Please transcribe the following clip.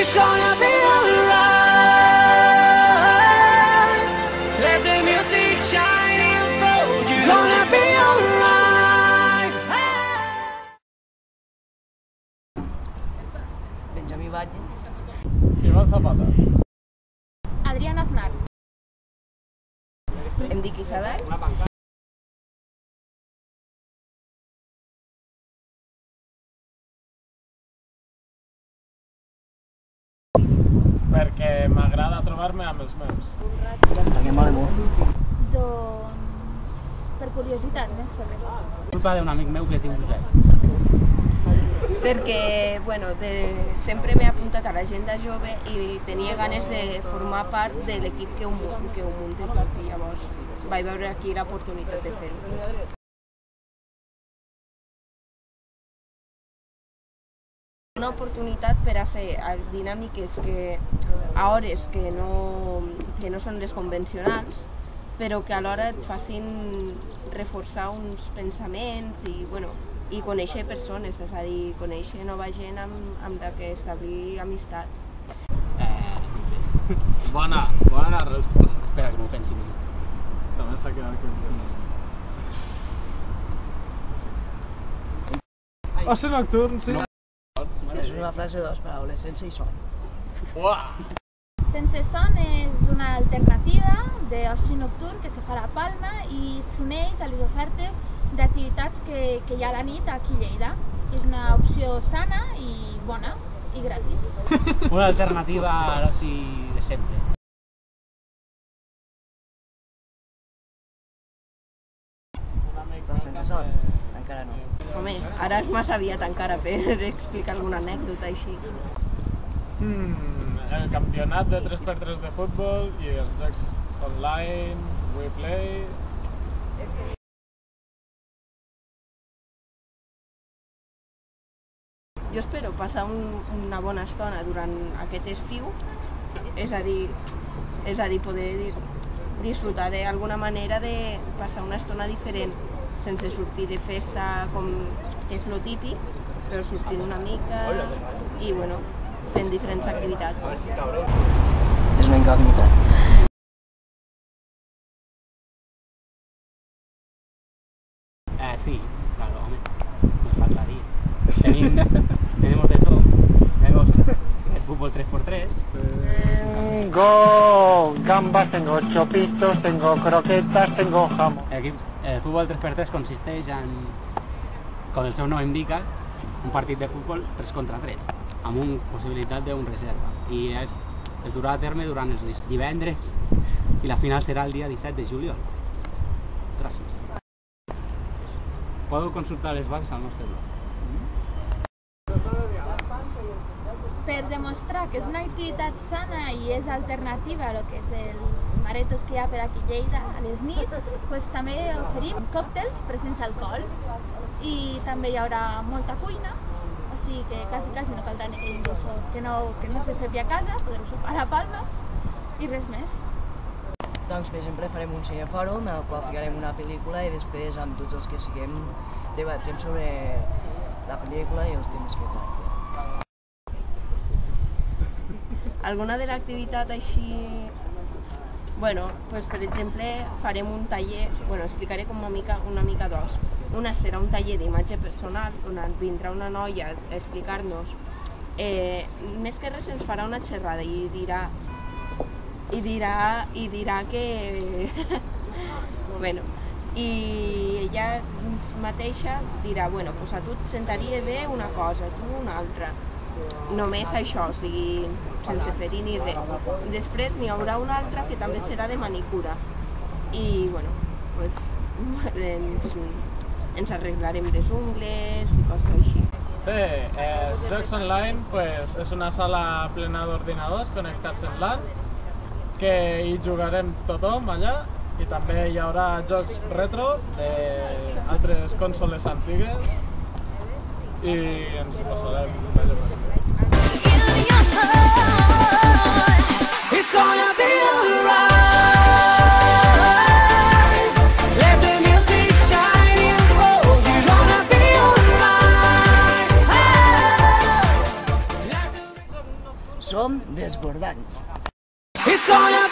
It's gonna be alright. Let the music shine for you. It's gonna be alright. Benjamí Batlle. Iván Zapata. Adrián Aznar. Em dic Isabel. Perquè m'agrada trobar-me amb els meus. Perquè mola molt. Doncs per curiositat, més que res. Culpa d'un amic meu que es diu Josep. Perquè, bueno, sempre m'he apuntat a l'agenda jove i tenia ganes de formar part de l'equip que ho munti tot, i llavors vaig veure aquí l'oportunitat de fer-ho. Una oportunitat per a fer dinàmiques a hores que no són les convencionals, però que alhora et facin reforçar uns pensaments i, bueno, i conèixer persones, és a dir, conèixer nova gent amb la que establir amistats. No sé. Bona resposta. Espera, que m'ho pensi una mica. També s'ha quedat que... Oci nocturn, sí. És una frase de dues paraules, sense i son. Uah! Sense Son és una alternativa d'oci nocturn que se fa a la Palma i s'uneix a les ofertes d'activitats que hi ha a la nit aquí a Lleida. És una opció sana i bona i gratis. Una alternativa a l'oci de sempre. Però sense son, encara no. Home, ara és massa aviat encara per explicar alguna anècdota així. El campionat de 3x3 de futbol i els jocs online, WePlay... Jo espero passar una bona estona durant aquest estiu, és a dir, poder disfrutar d'alguna manera de passar una estona diferent, sense sortir de festa com que és lo típic, però sortint una mica i, bueno, fent diferents activitats. És una incògnita. Sí, claro, home, nos faltaría. Tenemos de todo. Tenemos el fútbol 3x3. Tengo gambas, tengo chopitos, tengo croquetas, tengo jamón. El fútbol 3x3 consisteix en, com el seu nom indica, un partit de futbol 3 contra 3, amb una possibilitat d'un reserva. I es durà a terme durant els divendres i la final serà el dia 17 de juliol. Gràcies. Podeu consultar les bases al nostre blog. Per demostrar que és una activitat sana i és alternativa a lo que és els maretos que hi ha per aquí a Lleida a les nits, doncs també oferim còctels presents alcohol i també hi haurà molta cuina, o sigui que quasi no caldrà inclús que no se servi a casa, podreu sopar a la Palma i res més. Doncs, per exemple, farem un cinefòrum en el qual ficarem una pel·lícula i després amb tots els que siguem debatrem sobre la pel·lícula i els temes que tracta. Alguna de l'activitat així... Bueno, doncs, per exemple, farem un taller, explicaré com una mica dos. Una serà un taller d'imatge personal, on vindrà una noia a explicar-nos. Més que res ens farà una xerrada i dirà que... bueno, i ella mateixa dirà, bueno, doncs a tu et sentaria bé una cosa, a tu una altra. Només això, o sigui, sense ferir ni res. Després n'hi haurà una altra que també serà de manicura. I, bueno, doncs ens arreglarem les ungles i coses així. Sí, Jocs Online és una sala plena d'ordinadors connectats en LAN, que hi jugarem tothom allà, i també hi haurà jocs retro d'altres consoles antigues i ens ho passarem d'allò més bé. It's gonna be alright. Let the music shine for you. It's gonna be alright. som desbordants. It's gonna